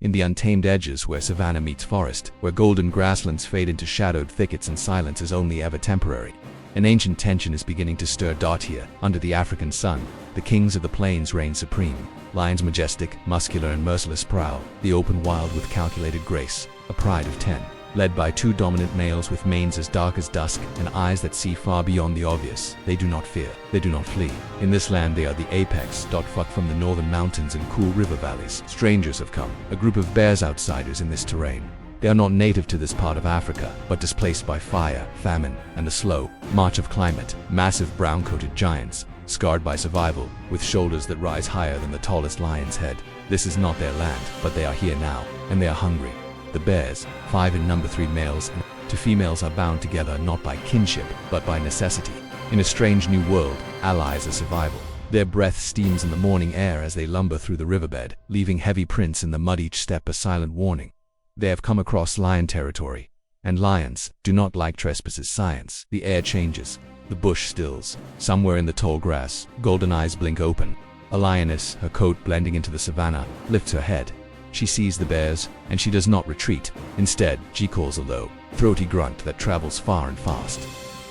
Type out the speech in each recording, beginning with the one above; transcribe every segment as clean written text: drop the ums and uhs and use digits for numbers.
In the untamed edges where savanna meets forest, where golden grasslands fade into shadowed thickets and silence is only ever temporary, an ancient tension is beginning to stir. Here, under the African sun, the kings of the plains reign supreme. Lions majestic, muscular and merciless prowl, the open wild with calculated grace, a pride of 10. Led by 2 dominant males with manes as dark as dusk and eyes that see far beyond the obvious. They do not fear, they do not flee. In this land they are the apex. From the northern mountains and cool river valleys, strangers have come, a group of bears outsiders in this terrain. They are not native to this part of Africa, but displaced by fire, famine, and the slow march of climate. Massive brown-coated giants, scarred by survival, with shoulders that rise higher than the tallest lion's head. This is not their land, but they are here now, and they are hungry. The bears, 5 in number, 3 males and 2 females, are bound together not by kinship, but by necessity. In a strange new world, allies are survival. Their breath steams in the morning air as they lumber through the riverbed, leaving heavy prints in the mud, each step a silent warning. They have come across lion territory, and lions do not like trespassers' science. The air changes, the bush stills. Somewhere in the tall grass, golden eyes blink open. A lioness, her coat blending into the savanna, lifts her head. She sees the bears, and she does not retreat. Instead, she calls a low, throaty grunt that travels far and fast.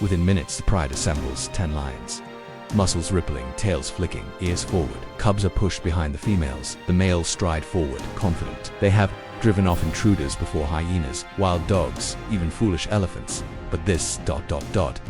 Within minutes, the pride assembles 10 lions. Muscles rippling, tails flicking, ears forward. Cubs are pushed behind the females. The males stride forward, confident. They have driven off intruders before hyenas, wild dogs, even foolish elephants. But this ...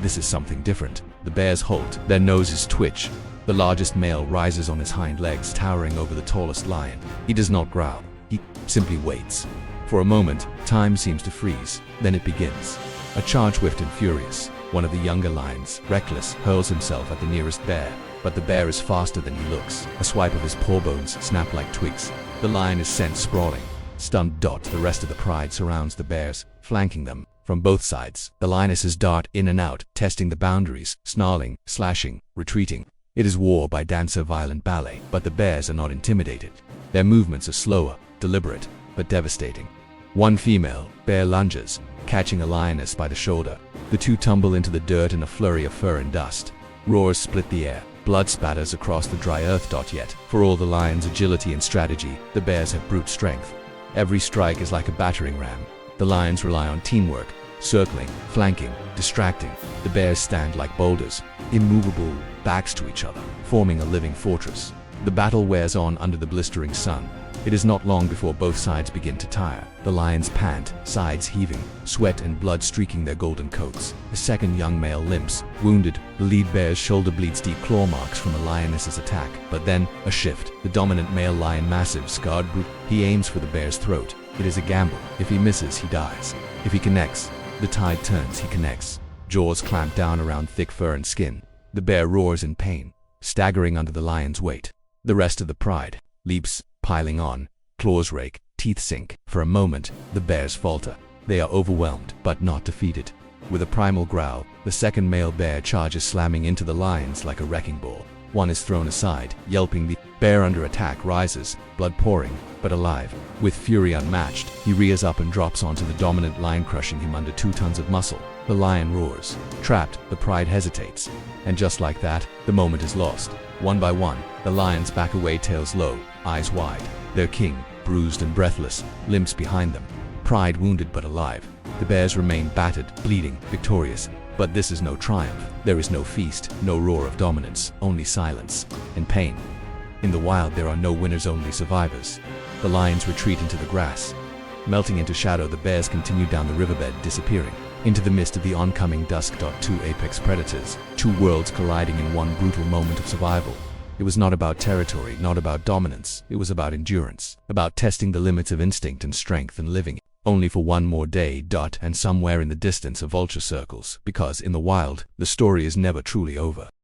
this is something different. The bears halt, their noses twitch. The largest male rises on his hind legs, towering over the tallest lion. He does not growl. He simply waits. For a moment, time seems to freeze. Then it begins. A charge, swift and furious. One of the younger lions, reckless, hurls himself at the nearest bear. But the bear is faster than he looks. A swipe of his paw bones snap like twigs. The lion is sent sprawling. Stunned, the rest of the pride surrounds the bears, flanking them. From both sides, the lionesses dart in and out, testing the boundaries, snarling, slashing, retreating. It is war by dancer, violent ballet. But the bears are not intimidated. Their movements are slower, deliberate, but devastating. One female bear lunges, catching a lioness by the shoulder. The 2 tumble into the dirt in a flurry of fur and dust. Roars split the air. Blood spatters across the dry earth. Yet, for all the lion's agility and strategy, the bears have brute strength. Every strike is like a battering ram. The lions rely on teamwork, circling, flanking, distracting. The bears stand like boulders, immovable, backs to each other, forming a living fortress. The battle wears on under the blistering sun. It is not long before both sides begin to tire. The lions pant, sides heaving, sweat and blood streaking their golden coats. A second young male limps, wounded. The lead bear's shoulder bleeds deep claw marks from a lioness's attack. But then, a shift. The dominant male lion, massive, scarred brute, he aims for the bear's throat. It is a gamble. If he misses, he dies. If he connects, the tide turns. He connects. Jaws clamp down around thick fur and skin. The bear roars in pain, staggering under the lion's weight. The rest of the pride leaps, piling on. Claws rake, teeth sink. For a moment, the bears falter. They are overwhelmed, but not defeated. With a primal growl, the second male bear charges, slamming into the lions like a wrecking ball. One is thrown aside, yelping. The bear under attack rises, blood pouring, but alive. With fury unmatched, he rears up and drops onto the dominant lion, crushing him under 2 tons of muscle. The lion roars. Trapped, the pride hesitates. And just like that, the moment is lost. One by one, the lions back away, tails low, eyes wide. Their king, bruised and breathless, limps behind them. Pride wounded but alive. The bears remain battered, bleeding, victorious. But this is no triumph. There is no feast, no roar of dominance, only silence and pain. In the wild there are no winners, only survivors. The lions retreat into the grass. Melting into shadow, the bears continue down the riverbed, disappearing into the mist of the oncoming dusk. 2 apex predators, 2 worlds colliding in one brutal moment of survival. It was not about territory, not about dominance. It was about endurance, about testing the limits of instinct and strength and living only for one more day. And somewhere in the distance a vulture circles, because in the wild, the story is never truly over.